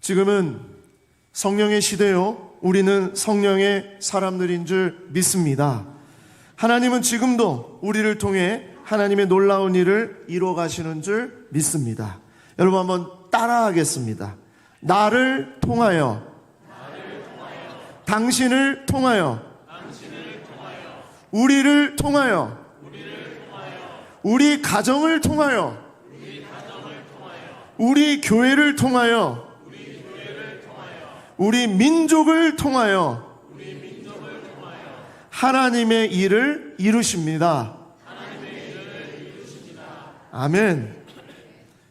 지금은 성령의 시대요, 우리는 성령의 사람들인 줄 믿습니다. 하나님은 지금도 우리를 통해 하나님의 놀라운 일을 이루어 가시는 줄 믿습니다. 여러분 한번 따라하겠습니다. 나를 통하여, 당신을 통하여, 우리를 통하여, 우리 가정을 통하여, 우리 교회를 통하여, 우리 민족을 통하여 하나님의 일을 이루십니다. 아멘.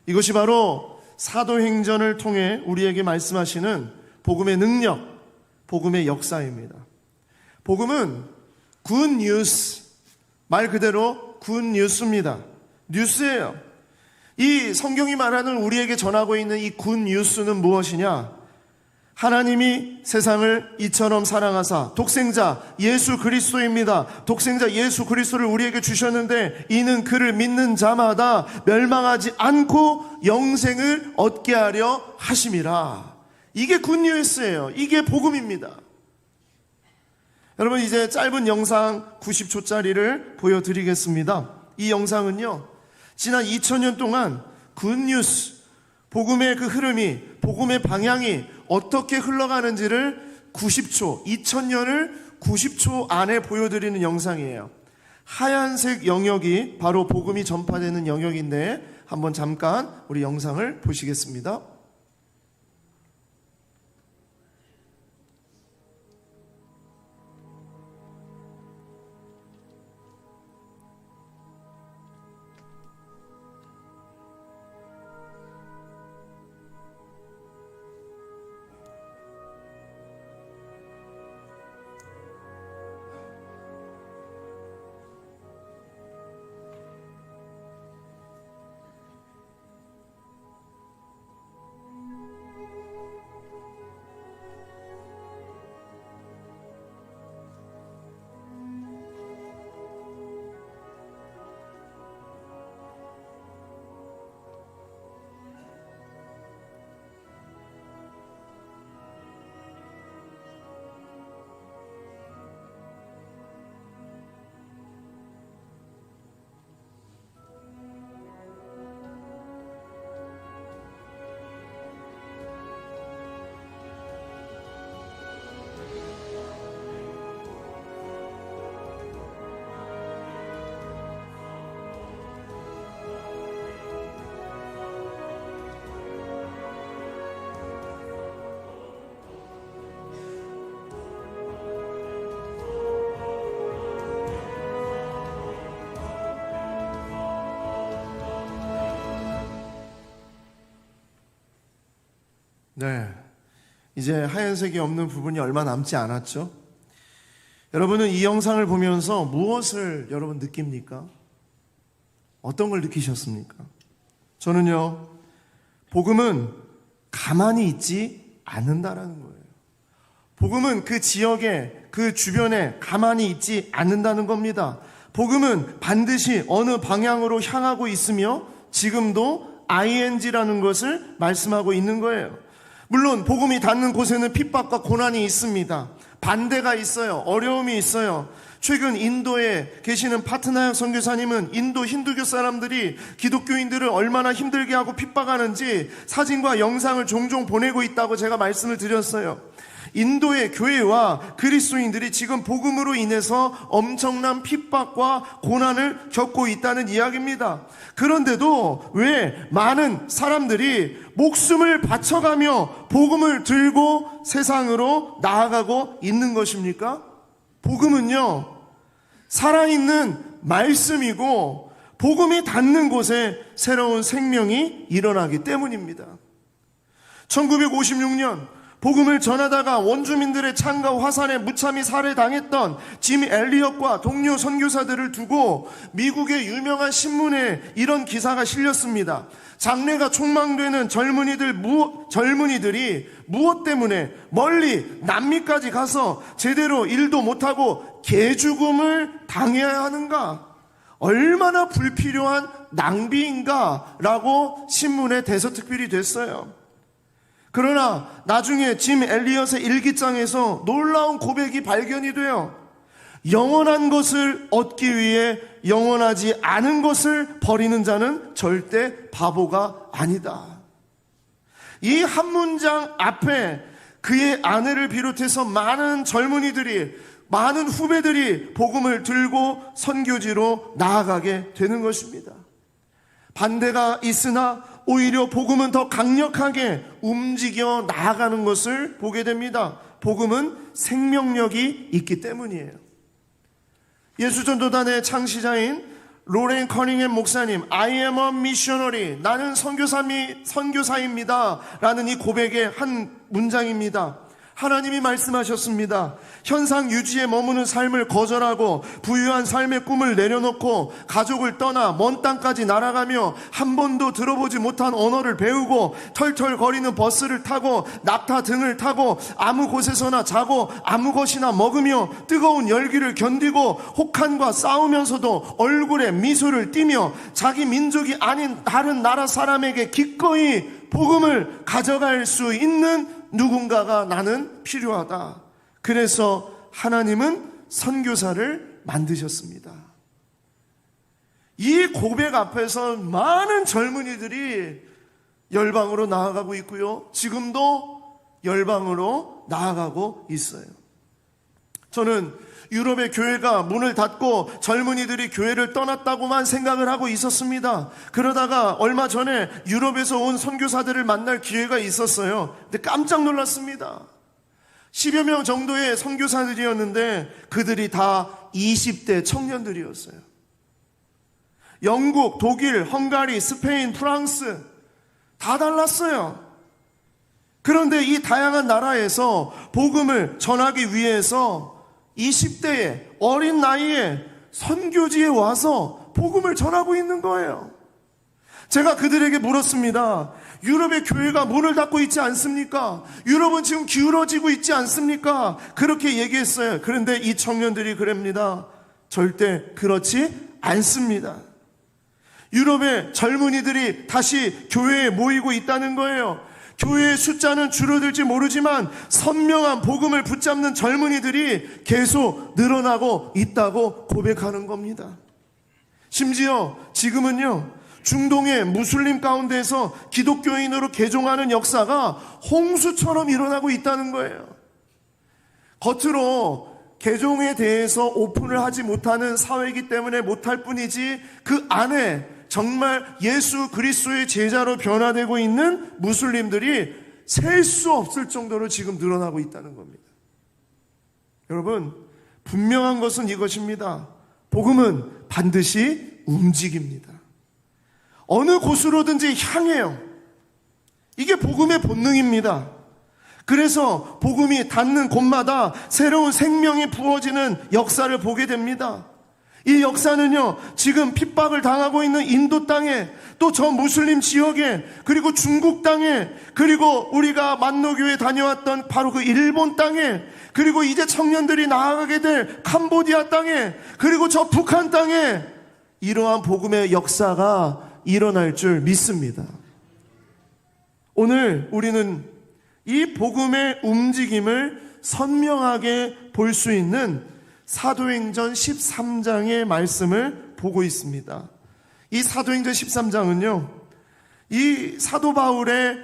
이것이 바로 사도행전을 통해 우리에게 말씀하시는 복음의 능력, 복음의 역사입니다. 복음은 굿 뉴스, 말 그대로 굿 뉴스입니다. 뉴스예요. 이 성경이 말하는, 우리에게 전하고 있는 이 굿 뉴스는 무엇이냐? 하나님이 세상을 이처럼 사랑하사 독생자 예수 그리스도입니다. 독생자 예수 그리스도를 우리에게 주셨는데 이는 그를 믿는 자마다 멸망하지 않고 영생을 얻게 하려 하심이라. 이게 굿뉴스예요. 이게 복음입니다. 여러분, 이제 짧은 영상 90초짜리를 보여드리겠습니다. 이 영상은요, 지난 2000년 동안 굿뉴스, 복음의 그 흐름이, 복음의 방향이 어떻게 흘러가는지를 90초, 2000년을 90초 안에 보여드리는 영상이에요. 하얀색 영역이 바로 복음이 전파되는 영역인데 한번 잠깐 우리 영상을 보시겠습니다. 네, 이제 하얀색이 없는 부분이 얼마 남지 않았죠? 여러분은 이 영상을 보면서 무엇을 여러분 느낍니까? 어떤 걸 느끼셨습니까? 저는요, 복음은 가만히 있지 않는다라는 거예요. 복음은 그 지역에, 그 주변에 가만히 있지 않는다는 겁니다. 복음은 반드시 어느 방향으로 향하고 있으며 지금도 ing라는 것을 말씀하고 있는 거예요. 물론 복음이 닿는 곳에는 핍박과 고난이 있습니다. 반대가 있어요. 어려움이 있어요. 최근 인도에 계시는 파트나역 선교사님은 인도 힌두교 사람들이 기독교인들을 얼마나 힘들게 하고 핍박하는지 사진과 영상을 종종 보내고 있다고 제가 말씀을 드렸어요. 인도의 교회와 그리스도인들이 지금 복음으로 인해서 엄청난 핍박과 고난을 겪고 있다는 이야기입니다. 그런데도 왜 많은 사람들이 목숨을 바쳐가며 복음을 들고 세상으로 나아가고 있는 것입니까? 복음은요, 살아있는 말씀이고 복음이 닿는 곳에 새로운 생명이 일어나기 때문입니다. 1956년 복음을 전하다가 원주민들의 창과 화산에 무참히 살해당했던 짐 엘리엇과 동료 선교사들을 두고 미국의 유명한 신문에 이런 기사가 실렸습니다. 장래가 촉망되는 젊은이들이 무엇 때문에 멀리 남미까지 가서 제대로 일도 못하고 개죽음을 당해야 하는가? 얼마나 불필요한 낭비인가? 라고 신문에 대서특필이 됐어요. 그러나 나중에 짐 엘리엇의 일기장에서 놀라운 고백이 발견이 돼요. 영원한 것을 얻기 위해 영원하지 않은 것을 버리는 자는 절대 바보가 아니다. 이 한 문장 앞에 그의 아내를 비롯해서 많은 젊은이들이, 많은 후배들이 복음을 들고 선교지로 나아가게 되는 것입니다. 반대가 있으나 오히려 복음은 더 강력하게 움직여 나아가는 것을 보게 됩니다. 복음은 생명력이 있기 때문이에요. 예수전도단의 창시자인 로렌 커닝햄 목사님, I am a missionary, 나는 선교사입니다 라는 이 고백의 한 문장입니다. 하나님이 말씀하셨습니다. 현상 유지에 머무는 삶을 거절하고 부유한 삶의 꿈을 내려놓고 가족을 떠나 먼 땅까지 날아가며 한 번도 들어보지 못한 언어를 배우고 털털거리는 버스를 타고 낙타 등을 타고 아무 곳에서나 자고 아무 것이나 먹으며 뜨거운 열기를 견디고 혹한과 싸우면서도 얼굴에 미소를 띠며 자기 민족이 아닌 다른 나라 사람에게 기꺼이 복음을 가져갈 수 있는 누군가가 나는 필요하다. 그래서 하나님은 선교사를 만드셨습니다. 이 고백 앞에서 많은 젊은이들이 열방으로 나아가고 있고요. 지금도 열방으로 나아가고 있어요. 저는 유럽의 교회가 문을 닫고 젊은이들이 교회를 떠났다고만 생각을 하고 있었습니다. 그러다가 얼마 전에 유럽에서 온 선교사들을 만날 기회가 있었어요. 근데 깜짝 놀랐습니다. 10여 명 정도의 선교사들이었는데 그들이 다 20대 청년들이었어요. 영국, 독일, 헝가리, 스페인, 프랑스 다 달랐어요. 그런데 이 다양한 나라에서 복음을 전하기 위해서 20대의 어린 나이에 선교지에 와서 복음을 전하고 있는 거예요. 제가 그들에게 물었습니다. 유럽의 교회가 문을 닫고 있지 않습니까? 유럽은 지금 기울어지고 있지 않습니까? 그렇게 얘기했어요. 그런데 이 청년들이 그럽니다. 절대 그렇지 않습니다. 유럽의 젊은이들이 다시 교회에 모이고 있다는 거예요. 교회의 숫자는 줄어들지 모르지만 선명한 복음을 붙잡는 젊은이들이 계속 늘어나고 있다고 고백하는 겁니다. 심지어 지금은요, 중동의 무슬림 가운데서 기독교인으로 개종하는 역사가 홍수처럼 일어나고 있다는 거예요. 겉으로 개종에 대해서 오픈을 하지 못하는 사회이기 때문에 못할 뿐이지 그 안에 정말 예수 그리스도의 제자로 변화되고 있는 무슬림들이 셀 수 없을 정도로 지금 늘어나고 있다는 겁니다. 여러분, 분명한 것은 이것입니다. 복음은 반드시 움직입니다. 어느 곳으로든지 향해요. 이게 복음의 본능입니다. 그래서 복음이 닿는 곳마다 새로운 생명이 부어지는 역사를 보게 됩니다. 이 역사는요, 지금 핍박을 당하고 있는 인도 땅에, 또 저 무슬림 지역에, 그리고 중국 땅에, 그리고 우리가 만노교회 다녀왔던 바로 그 일본 땅에, 그리고 이제 청년들이 나아가게 될 캄보디아 땅에, 그리고 저 북한 땅에 이러한 복음의 역사가 일어날 줄 믿습니다. 오늘 우리는 이 복음의 움직임을 선명하게 볼 수 있는 사도행전 13장의 말씀을 보고 있습니다. 이 사도행전 13장은요, 이 사도 바울의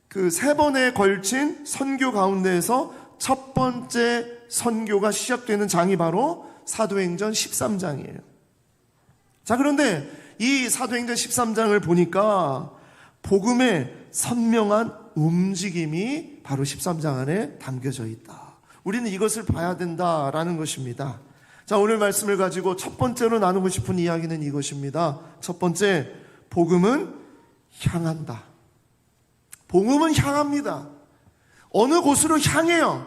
그 3번에 걸친 선교 가운데에서 첫 번째 선교가 시작되는 장이 바로 사도행전 13장이에요. 자, 그런데 이 사도행전 13장을 보니까 복음의 선명한 움직임이 바로 13장 안에 담겨져 있다. 우리는 이것을 봐야 된다라는 것입니다. 자, 오늘 말씀을 가지고 첫 번째로 나누고 싶은 이야기는 이것입니다. 첫 번째, 복음은 향한다. 복음은 향합니다. 어느 곳으로 향해요.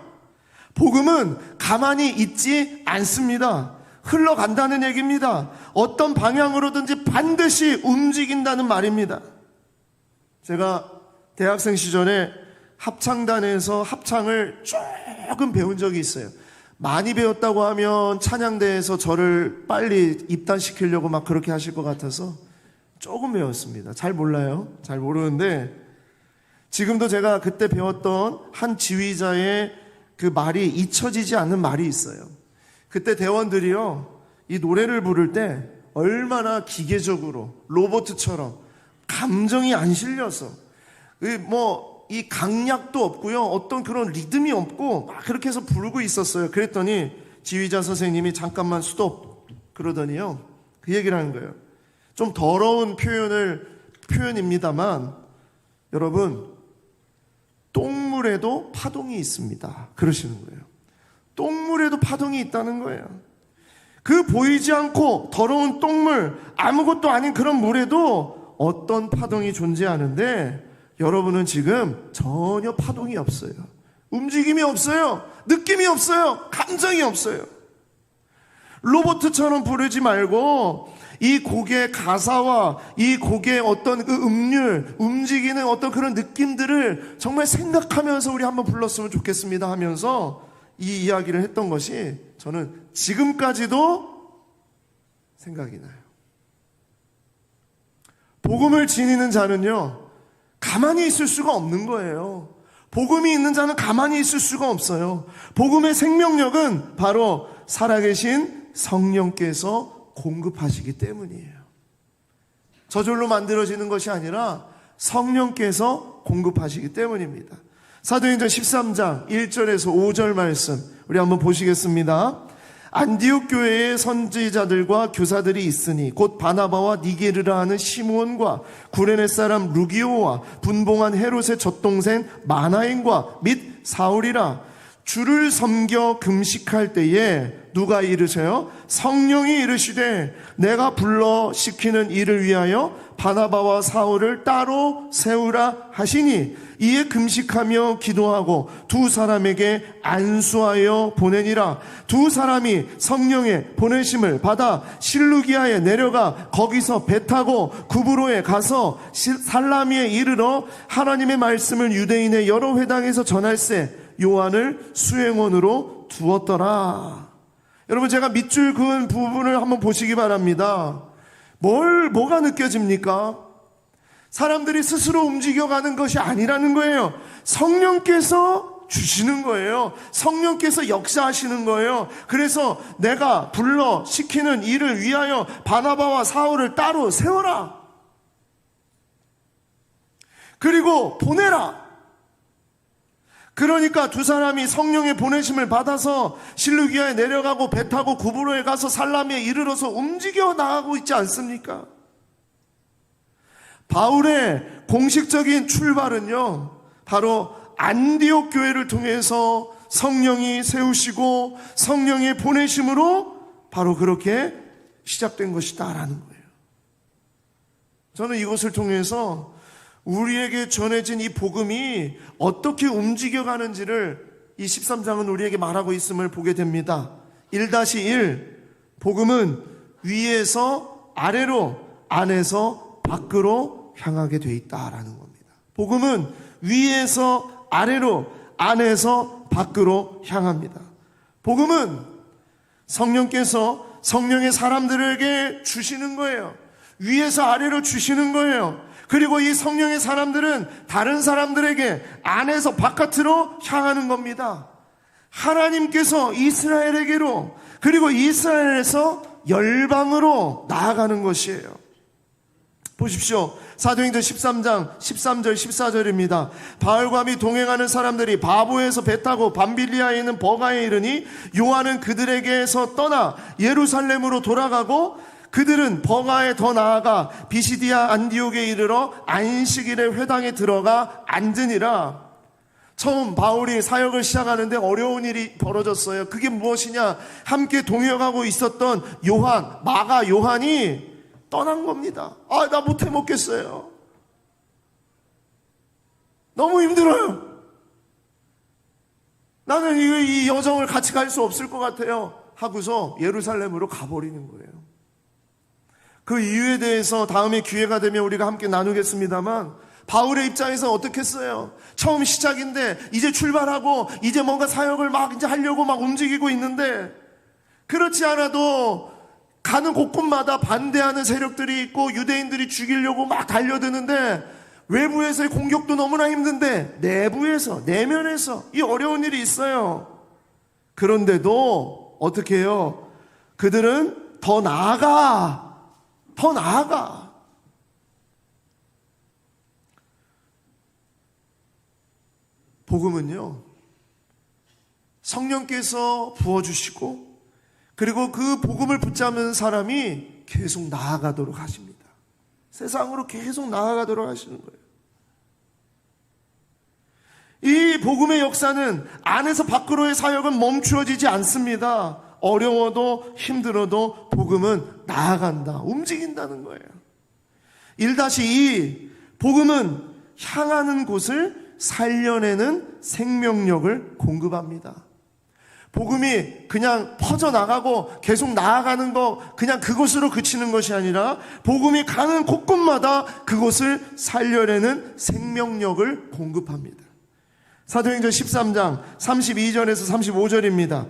복음은 가만히 있지 않습니다. 흘러간다는 얘기입니다. 어떤 방향으로든지 반드시 움직인다는 말입니다. 제가 대학생 시절에 합창단에서 합창을 조금 배운 적이 있어요. 많이 배웠다고 하면 찬양대에서 저를 빨리 입단시키려고 막 그렇게 하실 것 같아서 조금 배웠습니다. 잘 몰라요. 잘 모르는데 지금도 제가 그때 배웠던 한 지휘자의 그 말이 잊혀지지 않는 말이 있어요. 그때 대원들이요, 이 노래를 부를 때 얼마나 기계적으로 로봇처럼 감정이 안 실려서 이 강약도 없고요, 어떤 그런 리듬이 없고 막 그렇게 해서 부르고 있었어요. 그랬더니 지휘자 선생님이 잠깐만 스톱 그러더니요, 그 얘기를 하는 거예요. 좀 더러운 표현입니다만 여러분, 똥물에도 파동이 있습니다 그러시는 거예요. 똥물에도 파동이 있다는 거예요. 그 보이지 않고 더러운 똥물, 아무것도 아닌 그런 물에도 어떤 파동이 존재하는데, 여러분은 지금 전혀 파동이 없어요. 움직임이 없어요. 느낌이 없어요. 감정이 없어요. 로봇처럼 부르지 말고 이 곡의 가사와 이 곡의 어떤 그 음률, 움직이는 어떤 그런 느낌들을 정말 생각하면서 우리 한번 불렀으면 좋겠습니다 하면서 이 이야기를 했던 것이 저는 지금까지도 생각이 나요. 복음을 지니는 자는요, 가만히 있을 수가 없는 거예요. 복음이 있는 자는 가만히 있을 수가 없어요. 복음의 생명력은 바로 살아계신 성령께서 공급하시기 때문이에요. 저절로 만들어지는 것이 아니라 성령께서 공급하시기 때문입니다. 사도행전 13장 1절에서 5절 말씀 우리 한번 보시겠습니다. 안디옥 교회의 선지자들과 교사들이 있으니 곧 바나바와 니게르라 하는 시므온과 구레네 사람 루기오와 분봉한 헤롯의 젖동생 마나엔과 및 사울이라. 주를 섬겨 금식할 때에 누가 이르세요? 성령이 이르시되 내가 불러 시키는 일을 위하여 바나바와 사울을 따로 세우라 하시니 이에 금식하며 기도하고 두 사람에게 안수하여 보내니라. 두 사람이 성령의 보내심을 받아 실루기아에 내려가 거기서 배 타고 구브로에 가서 살라미에 이르러 하나님의 말씀을 유대인의 여러 회당에서 전할세 요한을 수행원으로 두었더라. 여러분, 제가 밑줄 그은 부분을 한번 보시기 바랍니다. 뭐가 느껴집니까? 사람들이 스스로 움직여가는 것이 아니라는 거예요. 성령께서 주시는 거예요. 성령께서 역사하시는 거예요. 그래서 내가 불러 시키는 일을 위하여 바나바와 사울을 따로 세워라. 그리고 보내라. 그러니까 두 사람이 성령의 보내심을 받아서 실루기아에 내려가고 배 타고 구브로에 가서 살라미에 이르러서 움직여 나가고 있지 않습니까? 바울의 공식적인 출발은요, 바로 안디옥 교회를 통해서 성령이 세우시고 성령의 보내심으로 바로 그렇게 시작된 것이다라는 거예요. 저는 이것을 통해서 우리에게 전해진 이 복음이 어떻게 움직여가는지를 이 13장은 우리에게 말하고 있음을 보게 됩니다. 1-1 복음은 위에서 아래로, 안에서 밖으로 향하게 돼 있다라는 겁니다. 복음은 위에서 아래로, 안에서 밖으로 향합니다. 복음은 성령께서 성령의 사람들에게 주시는 거예요. 위에서 아래로 주시는 거예요. 그리고 이 성령의 사람들은 다른 사람들에게 안에서 바깥으로 향하는 겁니다. 하나님께서 이스라엘에게로, 그리고 이스라엘에서 열방으로 나아가는 것이에요. 보십시오. 사도행전 13장 13절 14절입니다. 바울과 및 동행하는 사람들이 바보에서 배 타고 밤빌리아에 있는 버가에 이르니 요한은 그들에게서 떠나 예루살렘으로 돌아가고 그들은 버가에 더 나아가 비시디아 안디옥에 이르러 안식일에 회당에 들어가 앉으니라. 처음 바울이 사역을 시작하는데 어려운 일이 벌어졌어요. 그게 무엇이냐? 함께 동역하고 있었던 요한, 마가 요한이 떠난 겁니다. 나 못해 먹겠어요. 너무 힘들어요. 나는 이 여정을 같이 갈 수 없을 것 같아요 하고서 예루살렘으로 가버리는 거예요. 그 이유에 대해서 다음에 기회가 되면 우리가 함께 나누겠습니다만, 바울의 입장에서 어떻겠어요? 처음 시작인데 이제 출발하고 이제 뭔가 사역을 막 이제 하려고 막 움직이고 있는데, 그렇지 않아도 가는 곳곳마다 반대하는 세력들이 있고 유대인들이 죽이려고 막 달려드는데 외부에서의 공격도 너무나 힘든데 내부에서, 내면에서 이 어려운 일이 있어요. 그런데도 어떻게 해요? 그들은 더 나아가. 복음은요, 성령께서 부어주시고 그리고 그 복음을 붙잡는 사람이 계속 나아가도록 하십니다. 세상으로 계속 나아가도록 하시는 거예요. 이 복음의 역사는 안에서 밖으로의 사역은 멈추어지지 않습니다. 어려워도 힘들어도 복음은 나아간다, 움직인다는 거예요. 1-2 복음은 향하는 곳을 살려내는 생명력을 공급합니다. 복음이 그냥 퍼져나가고 계속 나아가는 거, 그냥 그곳으로 그치는 것이 아니라 복음이 가는 곳곳마다 그곳을 살려내는 생명력을 공급합니다. 사도행전 13장 32절에서 35절입니다.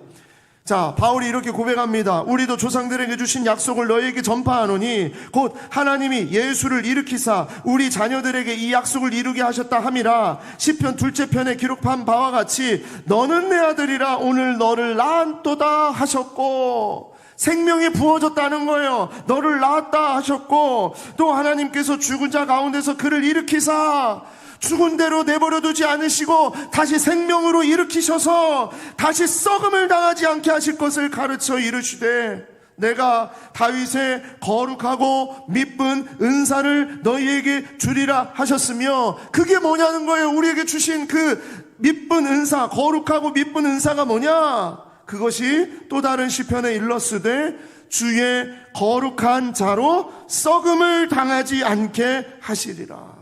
자, 바울이 이렇게 고백합니다. 우리도 조상들에게 주신 약속을 너희에게 전파하노니 곧 하나님이 예수를 일으키사 우리 자녀들에게 이 약속을 이루게 하셨다 함이라. 시편 2째 편에 기록한 바와 같이 너는 내 아들이라 오늘 너를 낳았도다 하셨고, 생명이 부어졌다는 거예요. 너를 낳았다 하셨고, 또 하나님께서 죽은 자 가운데서 그를 일으키사 죽은 대로 내버려두지 않으시고 다시 생명으로 일으키셔서 다시 썩음을 당하지 않게 하실 것을 가르쳐 이르시되, 내가 다윗의 거룩하고 미쁜 은사를 너희에게 주리라 하셨으며, 그게 뭐냐는 거예요. 우리에게 주신 그 미쁜 은사, 거룩하고 미쁜 은사가 뭐냐? 그것이 또 다른 시편에 일렀으되 주의 거룩한 자로 썩음을 당하지 않게 하시리라.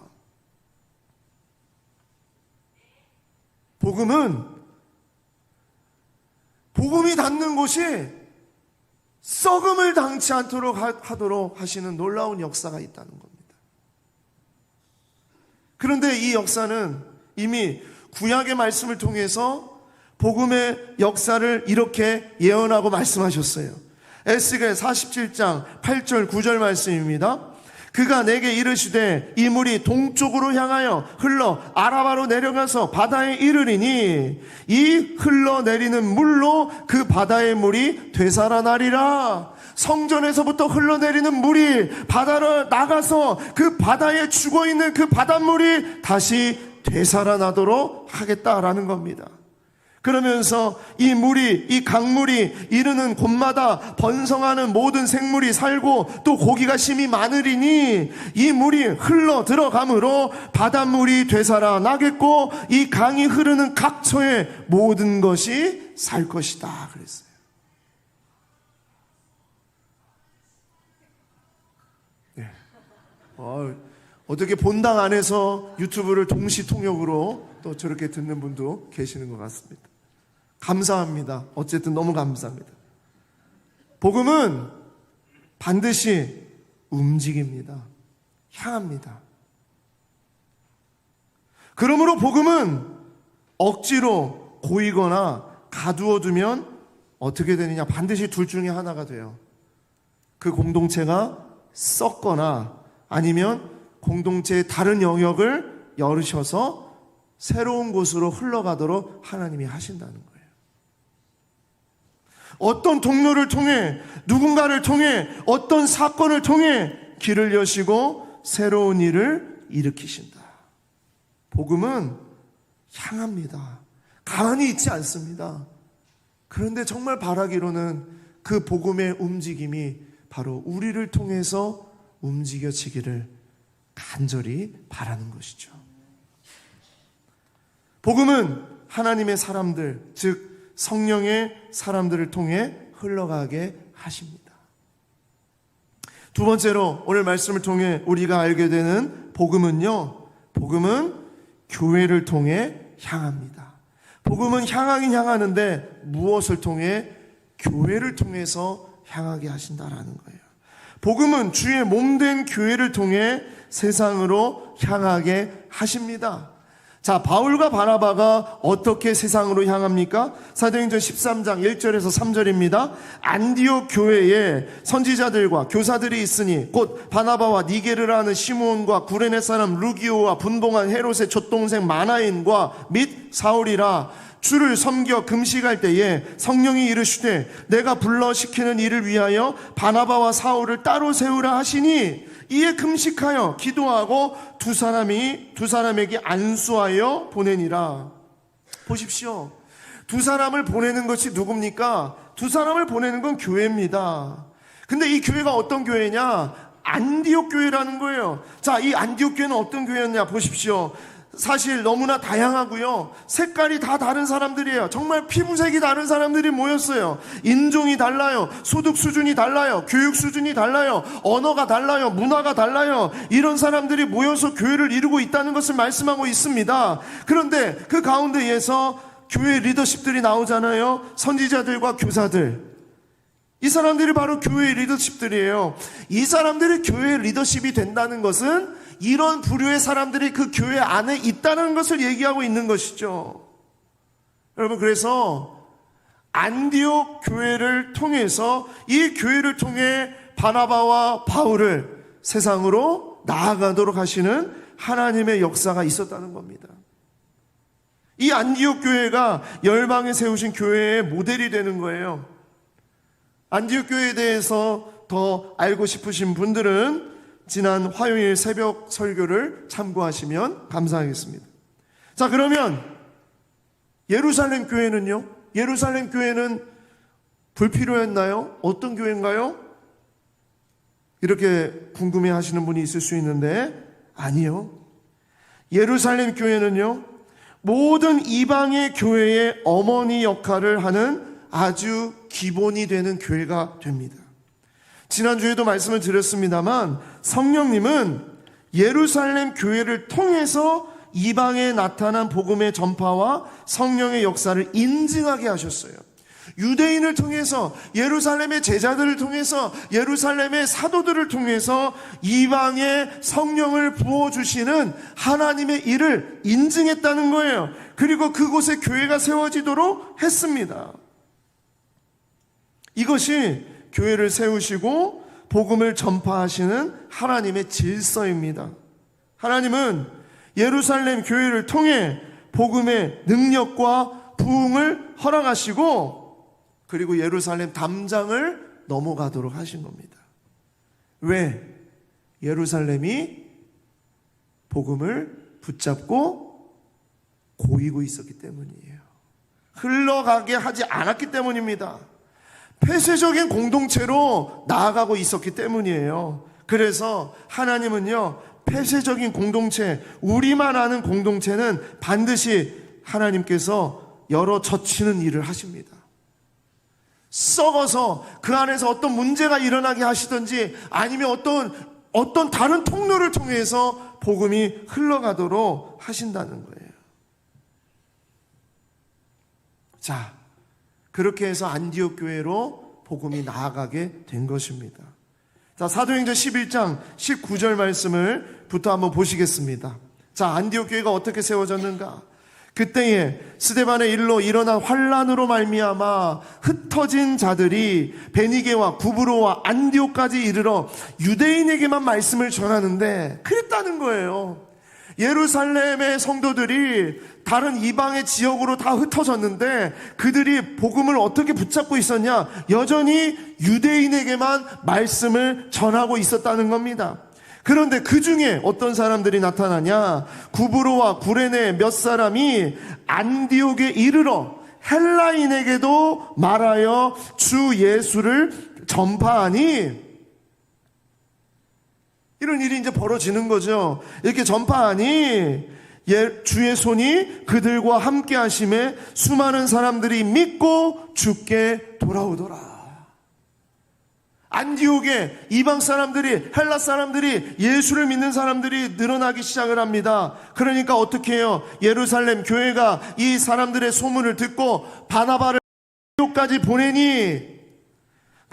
복음이 닿는 곳이 썩음을 당치 않도록 하도록 하시는 놀라운 역사가 있다는 겁니다. 그런데 이 역사는 이미 구약의 말씀을 통해서 복음의 역사를 이렇게 예언하고 말씀하셨어요. 에스겔 47장 8절 9절 말씀입니다. 그가 내게 이르시되 이 물이 동쪽으로 향하여 흘러 아라바로 내려가서 바다에 이르리니 이 흘러내리는 물로 그 바다의 물이 되살아나리라. 성전에서부터 흘러내리는 물이 바다로 나가서 그 바다에 죽어있는 그 바닷물이 다시 되살아나도록 하겠다라는 겁니다. 그러면서 이 물이, 이 강물이 이르는 곳마다 번성하는 모든 생물이 살고 또 고기가 심이 많으리니 이 물이 흘러 들어가므로 바닷물이 되살아나겠고 이 강이 흐르는 각처에 모든 것이 살 것이다 그랬어요. 네. 어떻게 본당 안에서 유튜브를 동시 통역으로 또 저렇게 듣는 분도 계시는 것 같습니다. 감사합니다. 어쨌든 너무 감사합니다. 복음은 반드시 움직입니다. 향합니다. 그러므로 복음은 억지로 고이거나 가두어 두면 어떻게 되느냐? 반드시 둘 중에 하나가 돼요. 그 공동체가 썩거나 아니면 공동체의 다른 영역을 열으셔서 새로운 곳으로 흘러가도록 하나님이 하신다는 거예요. 어떤 동료를 통해, 누군가를 통해, 어떤 사건을 통해 길을 여시고 새로운 일을 일으키신다. 복음은 향합니다. 가만히 있지 않습니다. 그런데 정말 바라기로는 그 복음의 움직임이 바로 우리를 통해서 움직여지기를 간절히 바라는 것이죠. 복음은 하나님의 사람들, 즉 성령의 사람들을 통해 흘러가게 하십니다. 두 번째로 오늘 말씀을 통해 우리가 알게 되는 복음은요, 복음은 교회를 통해 향합니다. 복음은 향하긴 향하는데 무엇을 통해? 교회를 통해서 향하게 하신다라는 거예요. 복음은 주의 몸된 교회를 통해 세상으로 향하게 하십니다. 자, 바울과 바나바가 어떻게 세상으로 향합니까? 사도행전 13장 1절에서 3절입니다. 안디옥 교회에 선지자들과 교사들이 있으니 곧 바나바와 니게르라는 시므온과 구레네 사람 루기오와 분봉한 헤롯의 맏동생 마나인과 및 사울이라. 주를 섬겨 금식할 때에 성령이 이르시되 내가 불러 시키는 일을 위하여 바나바와 사울을 따로 세우라 하시니 이에 금식하여 기도하고 두 사람에게 안수하여 보내니라. 보십시오. 두 사람을 보내는 것이 누굽니까? 두 사람을 보내는 건 교회입니다. 근데 이 교회가 어떤 교회냐? 안디옥 교회라는 거예요. 자, 이 안디옥 교회는 어떤 교회였냐? 보십시오. 사실 너무나 다양하고요. 색깔이 다 다른 사람들이에요. 정말 피부색이 다른 사람들이 모였어요. 인종이 달라요. 소득 수준이 달라요. 교육 수준이 달라요. 언어가 달라요. 문화가 달라요. 이런 사람들이 모여서 교회를 이루고 있다는 것을 말씀하고 있습니다. 그런데 그 가운데에서 교회 리더십들이 나오잖아요. 선지자들과 교사들. 이 사람들이 바로 교회의 리더십들이에요. 이 사람들이 교회의 리더십이 된다는 것은 이런 부류의 사람들이 그 교회 안에 있다는 것을 얘기하고 있는 것이죠. 여러분, 그래서 안디옥 교회를 통해서 이 교회를 통해 바나바와 바울을 세상으로 나아가도록 하시는 하나님의 역사가 있었다는 겁니다. 이 안디옥 교회가 열방에 세우신 교회의 모델이 되는 거예요. 안디옥 교회에 대해서 더 알고 싶으신 분들은 지난 화요일 새벽 설교를 참고하시면 감사하겠습니다. 자, 그러면 예루살렘 교회는요? 예루살렘 교회는 불필요했나요? 어떤 교회인가요? 이렇게 궁금해 하시는 분이 있을 수 있는데 아니요. 예루살렘 교회는요, 모든 이방의 교회의 어머니 역할을 하는 아주 기본이 되는 교회가 됩니다. 지난주에도 말씀을 드렸습니다만 성령님은 예루살렘 교회를 통해서 이방에 나타난 복음의 전파와 성령의 역사를 인증하게 하셨어요. 유대인을 통해서, 예루살렘의 제자들을 통해서, 예루살렘의 사도들을 통해서 이방에 성령을 부어주시는 하나님의 일을 인증했다는 거예요. 그리고 그곳에 교회가 세워지도록 했습니다. 이것이 교회를 세우시고 복음을 전파하시는 하나님의 질서입니다. 하나님은 예루살렘 교회를 통해 복음의 능력과 부흥을 허락하시고 그리고 예루살렘 담장을 넘어가도록 하신 겁니다. 왜? 예루살렘이 복음을 붙잡고 고이고 있었기 때문이에요. 흘러가게 하지 않았기 때문입니다. 폐쇄적인 공동체로 나아가고 있었기 때문이에요. 그래서 하나님은요, 폐쇄적인 공동체, 우리만 아는 공동체는 반드시 하나님께서 열어 젖히는 일을 하십니다. 썩어서 그 안에서 어떤 문제가 일어나게 하시든지 아니면 어떤 다른 통로를 통해서 복음이 흘러가도록 하신다는 거예요. 자, 그렇게 해서 안디옥 교회로 복음이 나아가게 된 것입니다. 자, 사도행전 11장 19절 말씀을 부터 한번 보시겠습니다. 자, 안디옥 교회가 어떻게 세워졌는가? 그때에 스데반의 일로 일어난 환란으로 말미암아 흩어진 자들이 베니게와 구브로와 안디옥까지 이르러 유대인에게만 말씀을 전하는데 그랬다는 거예요. 예루살렘의 성도들이 다른 이방의 지역으로 다 흩어졌는데 그들이 복음을 어떻게 붙잡고 있었냐? 여전히 유대인에게만 말씀을 전하고 있었다는 겁니다. 그런데 그 중에 어떤 사람들이 나타나냐? 구브로와 구레네 몇 사람이 안디옥에 이르러 헬라인에게도 말하여 주 예수를 전파하니, 이런 일이 이제 벌어지는 거죠. 이렇게 전파하니 주의 손이 그들과 함께 하심에 수많은 사람들이 믿고 주께 돌아오더라. 안디옥에 이방 사람들이, 헬라 사람들이, 예수를 믿는 사람들이 늘어나기 시작을 합니다. 그러니까 어떻게 해요? 예루살렘 교회가 이 사람들의 소문을 듣고 바나바를 안디옥까지 보내니,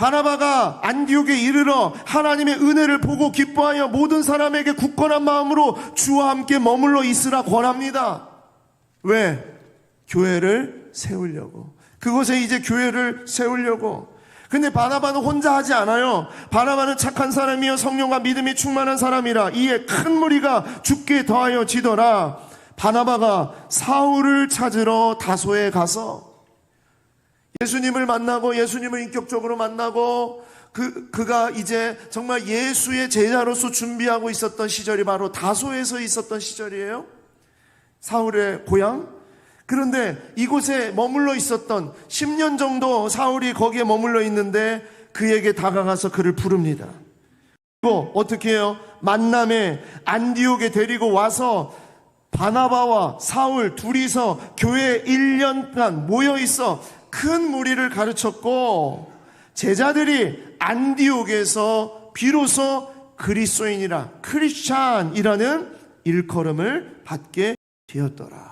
바나바가 안디옥에 이르러 하나님의 은혜를 보고 기뻐하여 모든 사람에게 굳건한 마음으로 주와 함께 머물러 있으라 권합니다. 왜? 교회를 세우려고. 그곳에 이제 교회를 세우려고. 근데 바나바는 혼자 하지 않아요. 바나바는 착한 사람이요 성령과 믿음이 충만한 사람이라 이에 큰 무리가 죽게 더하여 지더라. 바나바가 사울을 찾으러 다소에 가서 예수님을 만나고 예수님을 인격적으로 만나고 그가 이제 정말 예수의 제자로서 준비하고 있었던 시절이 바로 다소에서 있었던 시절이에요. 사울의 고향. 그런데 이곳에 머물러 있었던 10년 정도 사울이 거기에 머물러 있는데 그에게 다가가서 그를 부릅니다. 그리고 어떻게 해요? 만남에 안디옥에 데리고 와서 바나바와 사울 둘이서 교회에 1년간 모여 있어 큰 무리를 가르쳤고 제자들이 안디옥에서 비로소 그리스도인이라 크리스찬이라는 일컬음을 받게 되었더라.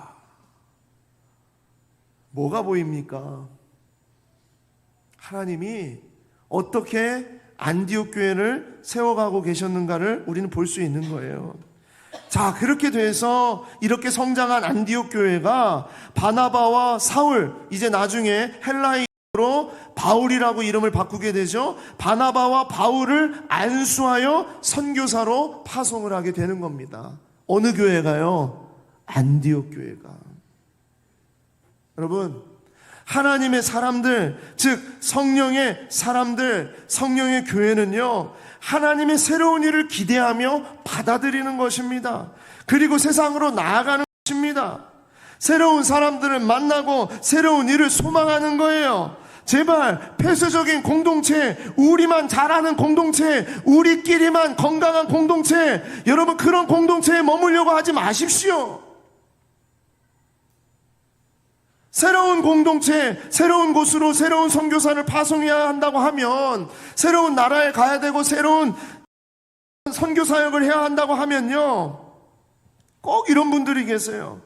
뭐가 보입니까? 하나님이 어떻게 안디옥 교회를 세워가고 계셨는가를 우리는 볼 수 있는 거예요. 자, 그렇게 돼서 이렇게 성장한 안디옥 교회가 바나바와 사울, 이제 나중에 헬라어로 바울이라고 이름을 바꾸게 되죠. 바나바와 바울을 안수하여 선교사로 파송을 하게 되는 겁니다. 어느 교회가요? 안디옥 교회가. 여러분, 하나님의 사람들, 즉 성령의 사람들, 성령의 교회는요, 하나님의 새로운 일을 기대하며 받아들이는 것입니다. 그리고 세상으로 나아가는 것입니다. 새로운 사람들을 만나고 새로운 일을 소망하는 거예요. 제발 폐쇄적인 공동체, 우리만 잘하는 공동체, 우리끼리만 건강한 공동체, 여러분 그런 공동체에 머물려고 하지 마십시오. 새로운 공동체, 새로운 곳으로 새로운 선교사를 파송해야 한다고 하면, 새로운 나라에 가야 되고 새로운 선교사역을 해야 한다고 하면요, 꼭 이런 분들이 계세요.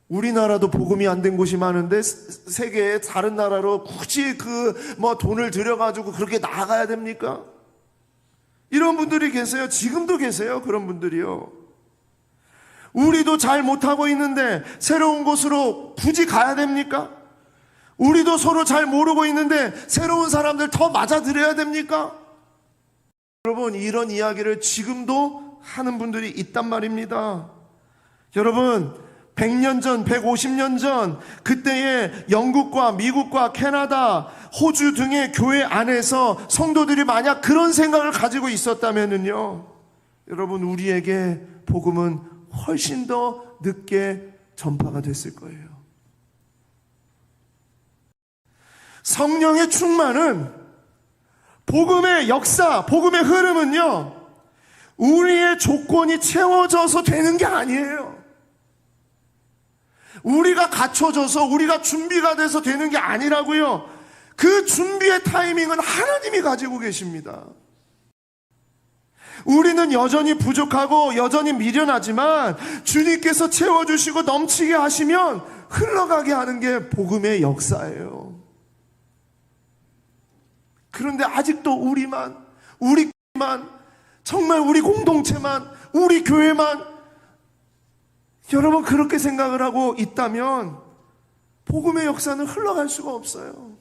우리나라도 복음이 안 된 곳이 많은데 세계의 다른 나라로 굳이 돈을 들여가지고 그렇게 나가야 됩니까? 이런 분들이 계세요. 지금도 계세요. 그런 분들이요. 우리도 잘 못하고 있는데 새로운 곳으로 굳이 가야 됩니까? 우리도 서로 잘 모르고 있는데 새로운 사람들 더 맞아들여야 됩니까? 여러분, 이런 이야기를 지금도 하는 분들이 있단 말입니다. 여러분, 100년 전, 150년 전 그때의 영국과 미국과 캐나다, 호주 등의 교회 안에서 성도들이 만약 그런 생각을 가지고 있었다면요, 여러분, 우리에게 복음은 훨씬 더 늦게 전파가 됐을 거예요. 성령의 충만은, 복음의 역사, 복음의 흐름은요, 우리의 조건이 채워져서 되는 게 아니에요. 우리가 갖춰져서 우리가 준비가 돼서 되는 게 아니라고요. 그 준비의 타이밍은 하나님이 가지고 계십니다. 우리는 여전히 부족하고 여전히 미련하지만 주님께서 채워주시고 넘치게 하시면 흘러가게 하는 게 복음의 역사예요. 그런데 아직도 우리만, 정말 우리 공동체만, 우리 교회만 여러분 그렇게 생각을 하고 있다면 복음의 역사는 흘러갈 수가 없어요.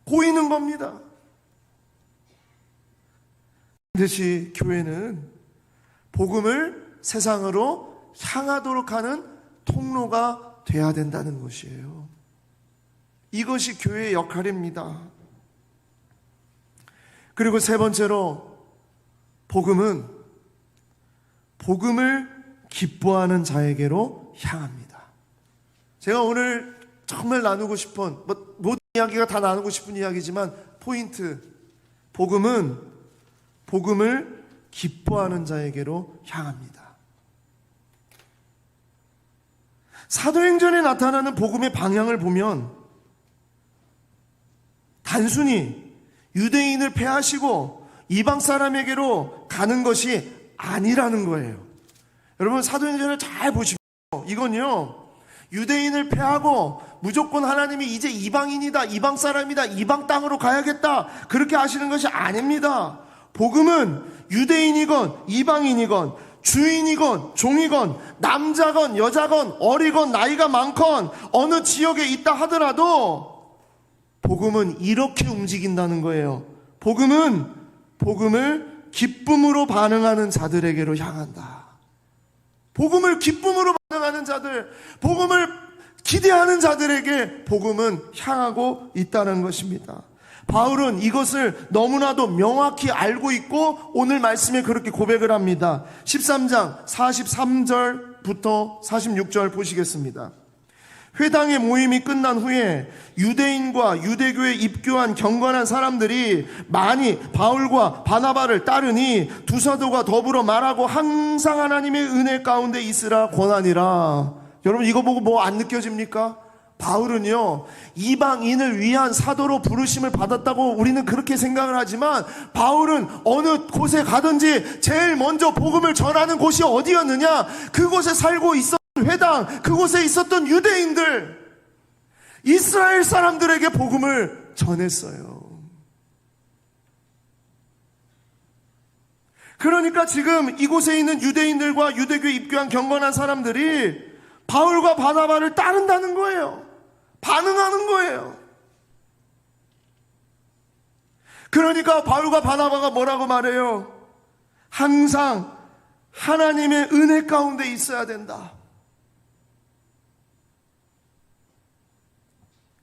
고이는 겁니다. 반드시 교회는 복음을 세상으로 향하도록 하는 통로가 돼야 된다는 것이에요. 이것이 교회의 역할입니다. 그리고 세 번째로, 복음은 복음을 기뻐하는 자에게로 향합니다. 제가 오늘 정말 나누고 싶은, 모든 이야기가 다 나누고 싶은 이야기지만 포인트, 복음은 복음을 기뻐하는 자에게로 향합니다. 사도행전에 나타나는 복음의 방향을 보면 단순히 유대인을 패하시고 이방 사람에게로 가는 것이 아니라는 거예요. 여러분, 사도행전을 잘 보십시오. 이건요, 유대인을 패하고 무조건 하나님이 이제 이방인이다, 이방 사람이다, 이방 땅으로 가야겠다, 그렇게 하시는 것이 아닙니다. 복음은 유대인이건 이방인이건 주인이건 종이건 남자건 여자건 어리건 나이가 많건 어느 지역에 있다 하더라도 복음은 이렇게 움직인다는 거예요. 복음을 기쁨으로 반응하는 자들에게로 향한다. 복음을 기쁨으로 반응하는 자들, 복음을 기대하는 자들에게 복음은 향하고 있다는 것입니다. 바울은 이것을 너무나도 명확히 알고 있고 오늘 말씀에 그렇게 고백을 합니다. 13장 43절부터 46절 보시겠습니다. 회당의 모임이 끝난 후에 유대인과 유대교에 입교한 경건한 사람들이 많이 바울과 바나바를 따르니 두 사도가 더불어 말하고 항상 하나님의 은혜 가운데 있으라 권하니라. 여러분 이거 보고 뭐 안 느껴집니까? 바울은요, 이방인을 위한 사도로 부르심을 받았다고 우리는 그렇게 생각을 하지만 바울은 어느 곳에 가든지 제일 먼저 복음을 전하는 곳이 어디였느냐? 그곳에 살고 있었던 회당, 그곳에 있었던 유대인들, 이스라엘 사람들에게 복음을 전했어요. 그러니까 지금 이곳에 있는 유대인들과 유대교에 입교한 경건한 사람들이 바울과 바나바를 따른다는 거예요. 반응하는 거예요. 그러니까 바울과 바나바가 뭐라고 말해요? 항상 하나님의 은혜 가운데 있어야 된다.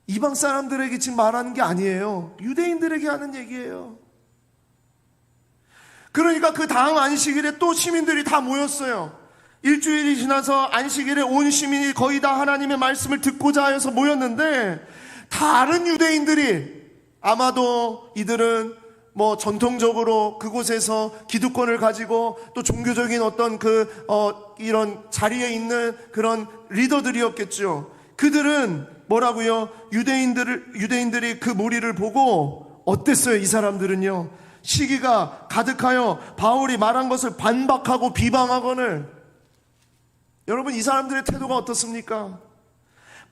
이방 사람들에게 지금 말하는 게 아니에요. 유대인들에게 하는 얘기예요. 그러니까 그 다음 안식일에 또 시민들이 다 모였어요. 일주일이 지나서 안식일에 온 시민이 거의 다 하나님의 말씀을 듣고자 하여서 모였는데 다른 유대인들이 아마도 이들은 뭐 전통적으로 그곳에서 기득권을 가지고 또 종교적인 어떤 이런 자리에 있는 그런 리더들이었겠죠. 그들은 뭐라고요? 유대인들이 그 무리를 보고 어땠어요? 이 사람들은요, 시기가 가득하여 바울이 말한 것을 반박하고 비방하거늘. 여러분 이 사람들의 태도가 어떻습니까?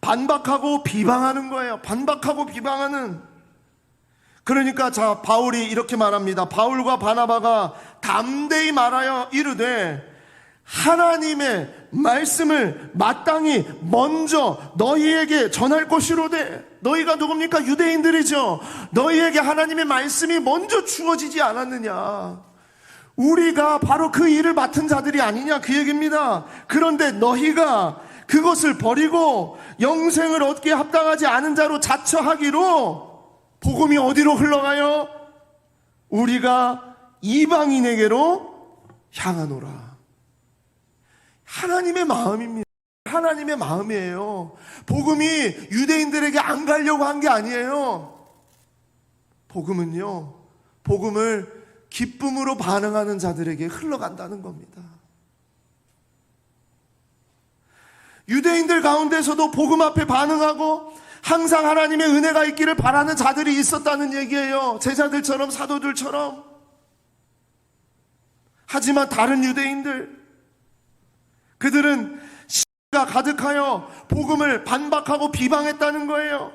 반박하고 비방하는 거예요. 반박하고 비방하는. 그러니까 자, 바울이 이렇게 말합니다. 바울과 바나바가 담대히 말하여 이르되 하나님의 말씀을 마땅히 먼저 너희에게 전할 것이로되. 너희가 누굽니까? 유대인들이죠. 너희에게 하나님의 말씀이 먼저 주어지지 않았느냐. 우리가 바로 그 일을 맡은 자들이 아니냐, 그 얘기입니다. 그런데 너희가 그것을 버리고 영생을 얻기에 합당하지 않은 자로 자처하기로 복음이 어디로 흘러가요? 우리가 이방인에게로 향하노라. 하나님의 마음입니다. 하나님의 마음이에요. 복음이 유대인들에게 안 가려고 한 게 아니에요. 복음은요, 복음을 기쁨으로 반응하는 자들에게 흘러간다는 겁니다. 유대인들 가운데서도 복음 앞에 반응하고 항상 하나님의 은혜가 있기를 바라는 자들이 있었다는 얘기예요. 제자들처럼, 사도들처럼. 하지만 다른 유대인들, 그들은 시기가 가득하여 복음을 반박하고 비방했다는 거예요.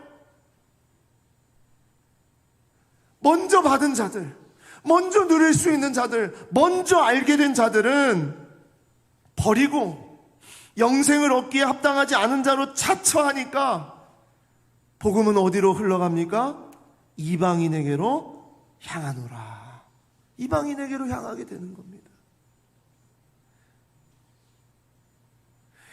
먼저 받은 자들, 먼저 누릴 수 있는 자들, 먼저 알게 된 자들은 버리고 영생을 얻기에 합당하지 않은 자로 자처하니까 복음은 어디로 흘러갑니까? 이방인에게로 향하노라. 이방인에게로 향하게 되는 겁니다.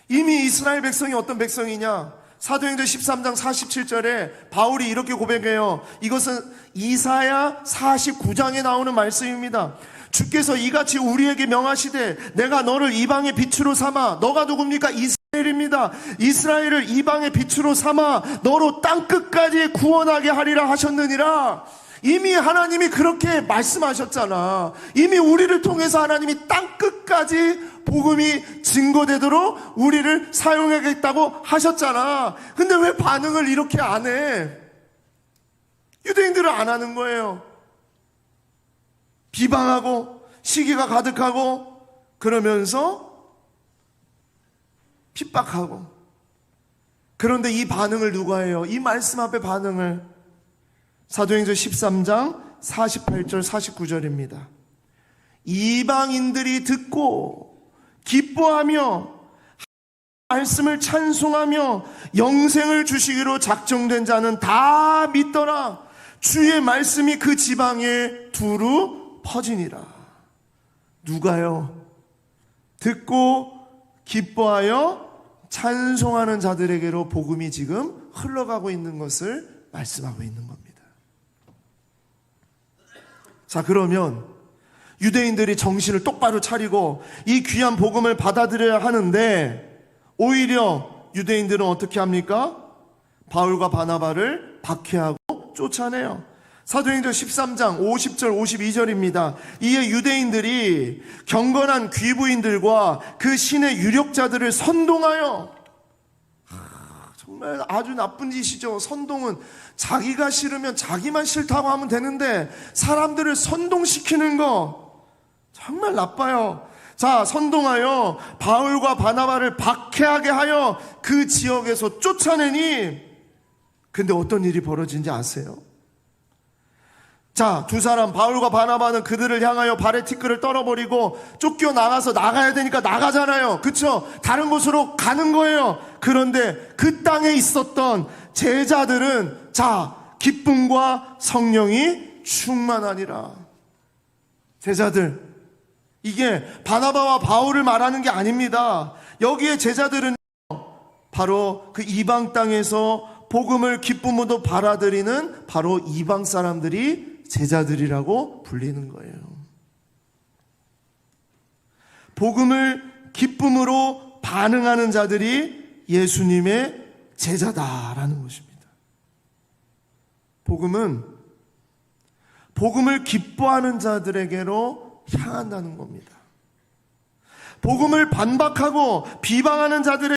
이미 이스라엘 백성이 어떤 백성이냐? 사도행전 13장 47절에 바울이 이렇게 고백해요. 이것은 이사야 49장에 나오는 말씀입니다. 주께서 이같이 우리에게 명하시되 내가 너를 이방의 빛으로 삼아. 너가 누굽니까? 이스라엘입니다. 이스라엘을 이방의 빛으로 삼아 너로 땅끝까지 구원하게 하리라 하셨느니라. 이미 하나님이 그렇게 말씀하셨잖아. 이미 우리를 통해서 하나님이 땅끝까지 복음이 증거되도록 우리를 사용하겠다고 하셨잖아. 근데 왜 반응을 이렇게 안 해? 유대인들은 안 하는 거예요. 비방하고 시기가 가득하고 그러면서 핍박하고. 그런데 이 반응을 누가 해요? 이 말씀 앞에 반응을 사도행전 13장 48절 49절입니다. 이방인들이 듣고 기뻐하며 말씀을 찬송하며 영생을 주시기로 작정된 자는 다 믿더라. 주의 말씀이 그 지방에 두루 퍼지니라. 누가요? 듣고 기뻐하여 찬송하는 자들에게로 복음이 지금 흘러가고 있는 것을 말씀하고 있는 겁니다. 자, 그러면 유대인들이 정신을 똑바로 차리고 이 귀한 복음을 받아들여야 하는데 오히려 유대인들은 어떻게 합니까? 바울과 바나바를 박해하고 쫓아내요. 사도행전 13장 50절 52절입니다. 이에 유대인들이 경건한 귀부인들과 그 신의 유력자들을 선동하여, 정말 아주 나쁜 짓이죠. 선동은 자기가 싫으면 자기만 싫다고 하면 되는데 사람들을 선동시키는 거 정말 나빠요. 자, 선동하여 바울과 바나바를 박해하게 하여 그 지역에서 쫓아내니, 근데 어떤 일이 벌어진지 아세요? 자, 두 사람 바울과 바나바는 그들을 향하여 발에 티끌을 떨어버리고 쫓겨나가서 나가야 되니까 나가잖아요. 그쵸? 다른 곳으로 가는 거예요. 그런데 그 땅에 있었던 제자들은 자, 기쁨과 성령이 충만하니라. 제자들, 이게 바나바와 바울을 말하는 게 아닙니다. 여기에 제자들은 바로 그 이방 땅에서 복음을 기쁨으로 받아들이는 바로 이방 사람들이 제자들이라고 불리는 거예요. 복음을 기쁨으로 반응하는 자들이 예수님의 제자다라는 것입니다. 복음은 복음을 기뻐하는 자들에게로 향한다는 겁니다. 복음을 반박하고 비방하는 자들에게,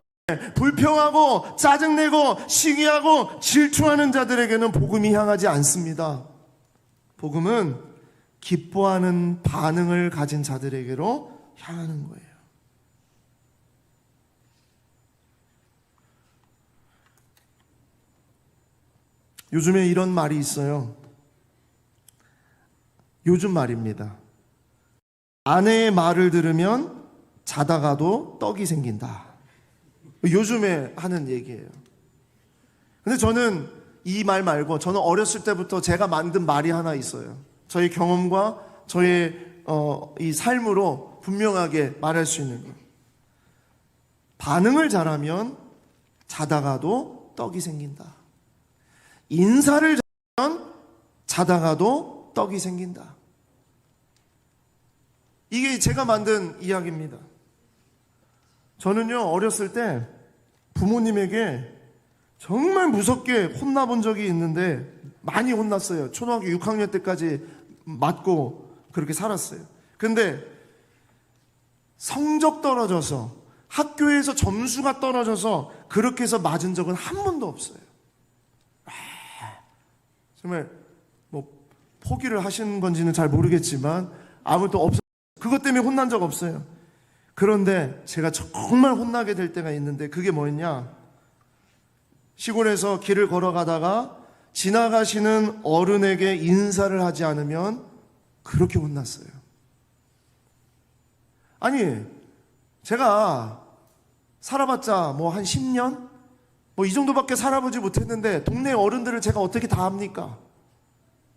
불평하고 짜증내고 시기하고 질투하는 자들에게는 복음이 향하지 않습니다. 복음은 기뻐하는 반응을 가진 자들에게로 향하는 거예요. 요즘에 이런 말이 있어요. 요즘 말입니다. 아내의 말을 들으면 자다가도 떡이 생긴다. 요즘에 하는 얘기예요. 근데 저는 이 말 말고 저는 어렸을 때부터 제가 만든 말이 하나 있어요. 저의 경험과 저의 이 삶으로 분명하게 말할 수 있는 거. 반응을 잘하면 자다가도 떡이 생긴다. 인사를 잘하면 자다가도 떡이 생긴다. 이게 제가 만든 이야기입니다. 저는요, 어렸을 때 부모님에게 정말 무섭게 혼나본 적이 있는데, 많이 혼났어요. 초등학교 6학년 때까지 맞고 그렇게 살았어요. 근데 성적 떨어져서, 학교에서 점수가 떨어져서 그렇게 해서 맞은 적은 한 번도 없어요. 정말 뭐 포기를 하신 건지는 잘 모르겠지만 아무튼 없어요. 그것 때문에 혼난 적 없어요. 그런데 제가 정말 혼나게 될 때가 있는데, 그게 뭐였냐? 시골에서 길을 걸어가다가 지나가시는 어른에게 인사를 하지 않으면 그렇게 혼났어요. 아니, 제가 살아봤자 뭐 한 10년? 뭐 이 정도밖에 살아보지 못했는데 동네 어른들을 제가 어떻게 다 합니까?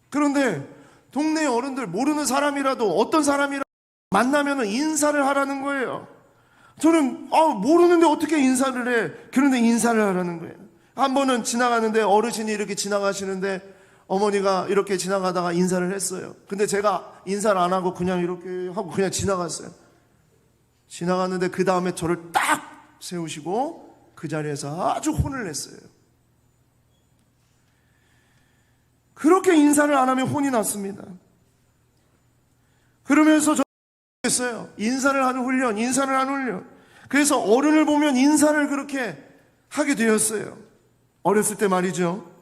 그런데 동네 어른들, 모르는 사람이라도 어떤 사람이라도 만나면 인사를 하라는 거예요. 저는 모르는데 어떻게 인사를 해? 그런데 인사를 하라는 거예요. 한 번은 지나가는데 어르신이 이렇게 지나가시는데 어머니가 이렇게 지나가다가 인사를 했어요. 근데 제가 인사를 안 하고 그냥 이렇게 하고 그냥 지나갔어요. 지나갔는데 그 다음에 저를 딱 세우시고 그 자리에서 아주 혼을 냈어요. 그렇게 인사를 안 하면 혼이 났습니다. 그러면서 했어요. 인사를 하는 훈련, 인사를 하는 훈련. 그래서 어른을 보면 인사를 그렇게 하게 되었어요. 어렸을 때 말이죠.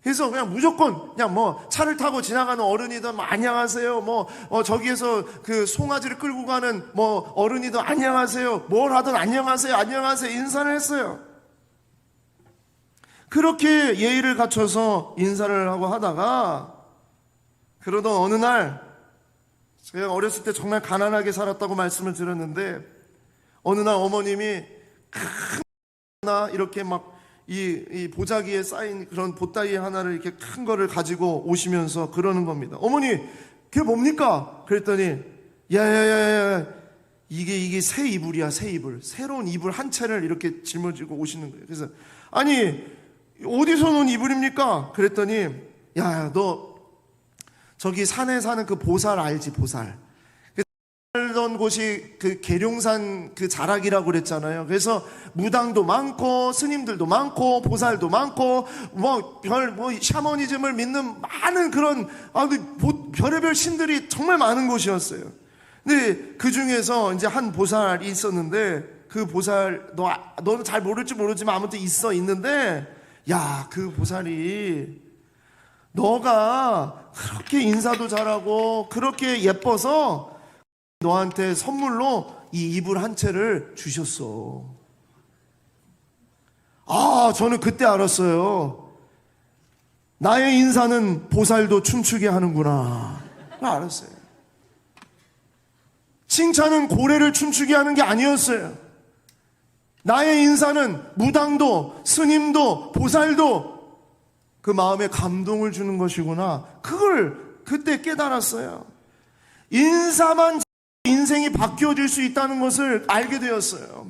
그래서 그냥 무조건 그냥 뭐 차를 타고 지나가는 어른이든 안녕하세요. 저기에서 그 송아지를 끌고 가는 뭐 어른이든 안녕하세요. 뭘 하든 안녕하세요. 안녕하세요. 인사를 했어요. 그렇게 예의를 갖춰서 인사를 하고 하다가, 그러던 어느 날, 제가 어렸을 때 정말 가난하게 살았다고 말씀을 드렸는데, 어느 날 어머님이 나 이렇게 막 이 보자기에 쌓인 그런 보따리 하나를 이렇게 큰 거를 가지고 오시면서 그러는 겁니다. 어머니, 그게 뭡니까? 그랬더니 야야야야, 이게 새 이불이야, 새 이불. 새로운 이불 한 채를 이렇게 짊어지고 오시는 거예요. 그래서 아니, 어디서 놓은 이불입니까? 그랬더니 야, 너 저기 산에 사는 그 보살 알지? 보살. 살던 곳이 그 계룡산 그 자락이라고 그랬잖아요. 그래서 무당도 많고 스님들도 많고 보살도 많고 뭐 샤머니즘을 믿는 많은 그런 별의별 신들이 정말 많은 곳이었어요. 근데 그 중에서 이제 한 보살이 있었는데, 그 보살 너는 잘 모를지 모르지만 아무튼 있는데, 야, 그 보살이 너가 그렇게 인사도 잘하고 그렇게 예뻐서 너한테 선물로 이 이불 한 채를 주셨어. 저는 그때 알았어요. 나의 인사는 보살도 춤추게 하는구나. 알았어요. 칭찬은 고래를 춤추게 하는 게 아니었어요. 나의 인사는 무당도 스님도 보살도 그 마음에 감동을 주는 것이구나. 그걸 그때 깨달았어요. 인사만 인생이 바뀌어질 수 있다는 것을 알게 되었어요.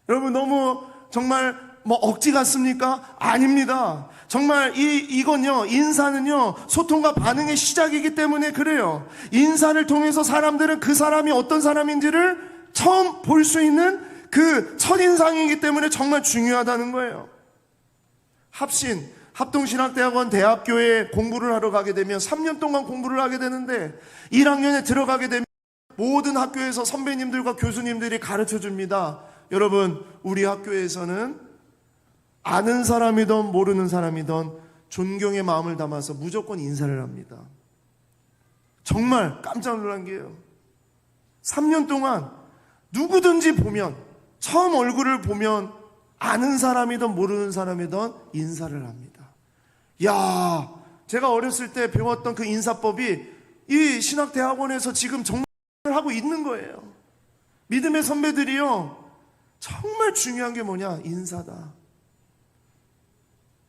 여러분, 너무 정말 억지 같습니까? 아닙니다. 정말 이건요, 인사는요, 소통과 반응의 시작이기 때문에 그래요. 인사를 통해서 사람들은 그 사람이 어떤 사람인지를 처음 볼 수 있는 그 첫인상이기 때문에 정말 중요하다는 거예요. 합동신학대학원 대학교에 공부를 하러 가게 되면 3년 동안 공부를 하게 되는데 1학년에 들어가게 되면 모든 학교에서 선배님들과 교수님들이 가르쳐 줍니다. 여러분, 우리 학교에서는 아는 사람이든 모르는 사람이든 존경의 마음을 담아서 무조건 인사를 합니다. 정말 깜짝 놀란 게요, 3년 동안 누구든지 보면, 처음 얼굴을 보면 아는 사람이든 모르는 사람이든 인사를 합니다. 야, 제가 어렸을 때 배웠던 그 인사법이 이 신학대학원에서 지금 정말 하고 있는 거예요. 믿음의 선배들이요, 정말 중요한 게 뭐냐? 인사다.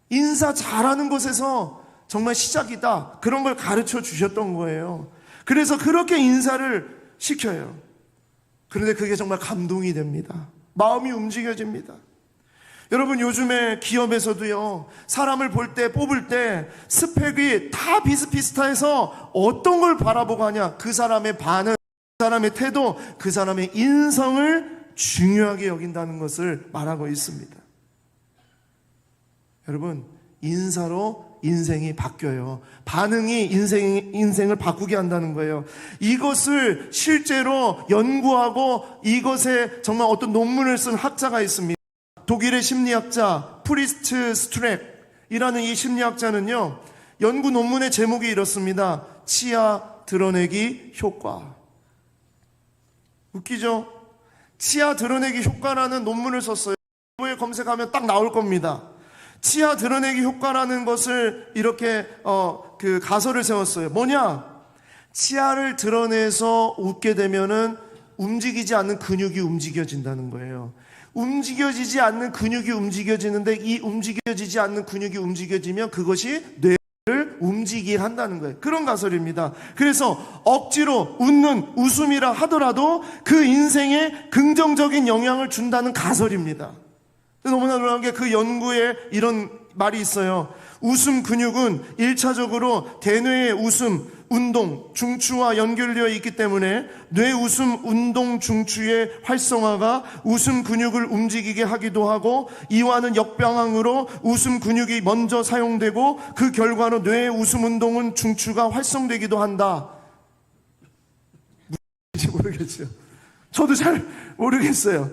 인사 잘하는 곳에서 정말 시작이다. 그런 걸 가르쳐 주셨던 거예요. 그래서 그렇게 인사를 시켜요. 그런데 그게 정말 감동이 됩니다. 마음이 움직여집니다. 여러분, 요즘에 기업에서도요, 사람을 뽑을 때 스펙이 다 비슷비슷해서 어떤 걸 바라보고 하냐? 그 사람의 반응, 그 사람의 태도, 그 사람의 인성을 중요하게 여긴다는 것을 말하고 있습니다. 여러분, 인사로 인생이 바뀌어요. 반응이 인생을 바꾸게 한다는 거예요. 이것을 실제로 연구하고 이것에 정말 어떤 논문을 쓴 학자가 있습니다. 독일의 심리학자 프리스트 스트렉이라는 이 심리학자는요, 연구 논문의 제목이 이렇습니다. 치아 드러내기 효과. 웃기죠? 치아 드러내기 효과라는 논문을 썼어요. 네이버에 검색하면 딱 나올 겁니다. 치아 드러내기 효과라는 것을 이렇게 그 가설을 세웠어요. 뭐냐? 치아를 드러내서 웃게 되면은 움직이지 않는 근육이 움직여진다는 거예요. 움직여지지 않는 근육이 움직여지는데, 이 움직여지지 않는 근육이 움직여지면 그것이 뇌를 움직이게 한다는 거예요. 그런 가설입니다. 그래서 억지로 웃는 웃음이라 하더라도 그 인생에 긍정적인 영향을 준다는 가설입니다. 너무나 놀라운 게, 그 연구에 이런 말이 있어요. 웃음 근육은 1차적으로 대뇌의 웃음, 운동, 중추와 연결되어 있기 때문에 뇌 웃음, 운동, 중추의 활성화가 웃음 근육을 움직이게 하기도 하고, 이와는 역방향으로 웃음 근육이 먼저 사용되고 그 결과로 뇌의 웃음 운동은 중추가 활성되기도 한다. 무슨 말인지 모르겠어요. 저도 잘 모르겠어요.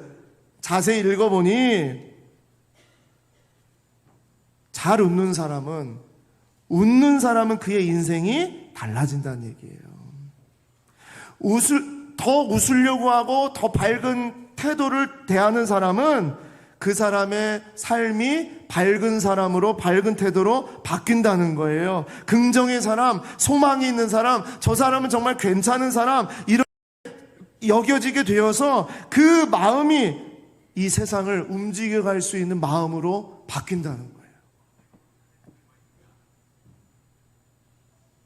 자세히 읽어보니 잘 웃는 사람은 그의 인생이 달라진다는 얘기예요. 더 웃으려고 하고 더 밝은 태도를 대하는 사람은 그 사람의 삶이 밝은 사람으로, 밝은 태도로 바뀐다는 거예요. 긍정의 사람, 소망이 있는 사람, 저 사람은 정말 괜찮은 사람, 여겨지게 되어서 그 마음이 이 세상을 움직여갈 수 있는 마음으로 바뀐다는 거예요.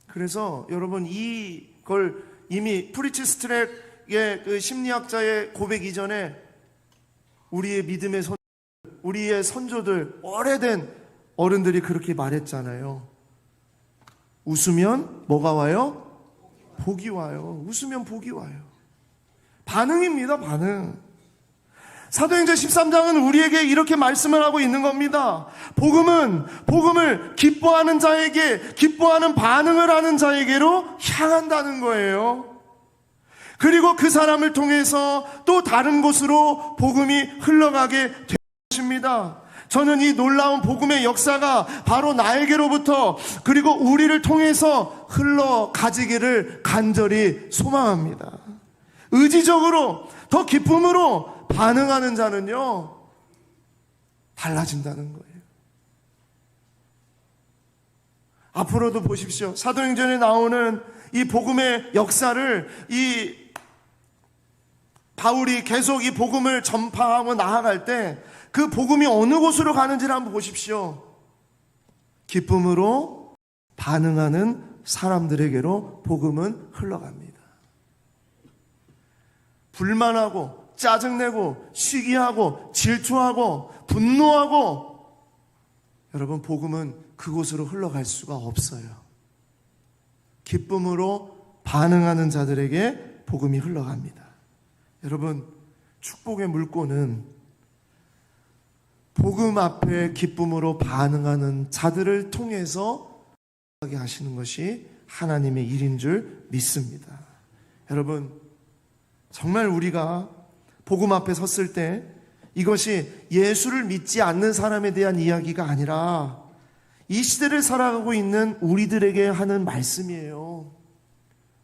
그래서 여러분, 이걸 이미 프리치 스트랙의 그 심리학자의 고백 이전에 우리의 믿음의 우리의 선조들, 오래된 어른들이 그렇게 말했잖아요. 웃으면 뭐가 와요? 복이 와요. 웃으면 복이 와요. 반응입니다, 반응. 사도행전 13장은 우리에게 이렇게 말씀을 하고 있는 겁니다. 복음을 기뻐하는 자에게, 기뻐하는 반응을 하는 자에게로 향한다는 거예요. 그리고 그 사람을 통해서 또 다른 곳으로 복음이 흘러가게 될 것입니다. 저는 이 놀라운 복음의 역사가 바로 나에게로부터 그리고 우리를 통해서 흘러가지기를 간절히 소망합니다. 의지적으로, 더 기쁨으로 반응하는 자는요, 달라진다는 거예요. 앞으로도 보십시오. 사도행전에 나오는 이 복음의 역사를 이 바울이 계속 이 복음을 전파하고 나아갈 때 그 복음이 어느 곳으로 가는지를 한번 보십시오. 기쁨으로 반응하는 사람들에게로 복음은 흘러갑니다. 불만하고 짜증내고 시기하고 질투하고 분노하고, 여러분, 복음은 그곳으로 흘러갈 수가 없어요. 기쁨으로 반응하는 자들에게 복음이 흘러갑니다. 여러분, 축복의 물꼬는 복음 앞에 기쁨으로 반응하는 자들을 통해서 하게 하시는 것이 하나님의 일인 줄 믿습니다. 여러분, 정말 우리가 복음 앞에 섰을 때 이것이 예수를 믿지 않는 사람에 대한 이야기가 아니라 이 시대를 살아가고 있는 우리들에게 하는 말씀이에요.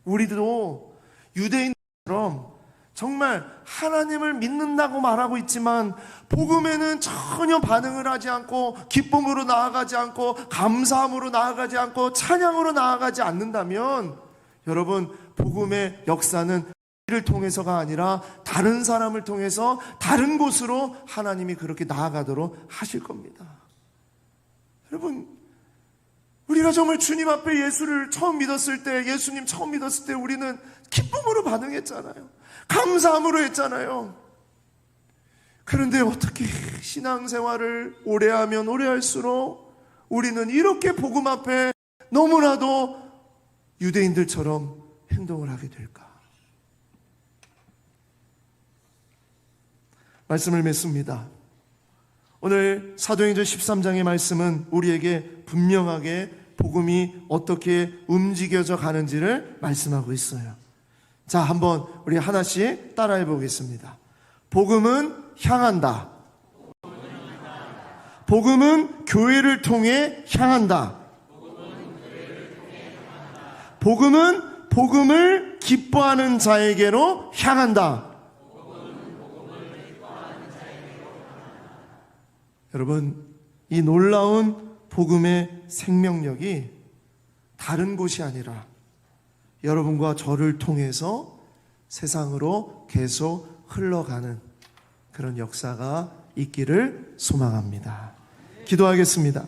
우리도 유대인처럼 정말 하나님을 믿는다고 말하고 있지만 복음에는 전혀 반응을 하지 않고, 기쁨으로 나아가지 않고, 감사함으로 나아가지 않고, 찬양으로 나아가지 않는다면, 여러분, 복음의 역사는 이를 통해서가 아니라 다른 사람을 통해서 다른 곳으로 하나님이 그렇게 나아가도록 하실 겁니다. 여러분, 우리가 정말 주님 앞에 예수를 처음 믿었을 때, 예수님 처음 믿었을 때 우리는 기쁨으로 반응했잖아요. 감사함으로 했잖아요. 그런데 어떻게 신앙생활을 오래 하면 오래 할수록 우리는 이렇게 복음 앞에 너무나도 유대인들처럼 행동을 하게 될까? 말씀을 맺습니다. 오늘 사도행전 13장의 말씀은 우리에게 분명하게 복음이 어떻게 움직여져 가는지를 말씀하고 있어요. 자, 한번 우리 하나씩 따라해 보겠습니다. 복음은 향한다. 복음은 교회를 통해 향한다. 복음은 복음을 기뻐하는 자에게로 향한다. 여러분, 이 놀라운 복음의 생명력이 다른 곳이 아니라 여러분과 저를 통해서 세상으로 계속 흘러가는 그런 역사가 있기를 소망합니다. 기도하겠습니다.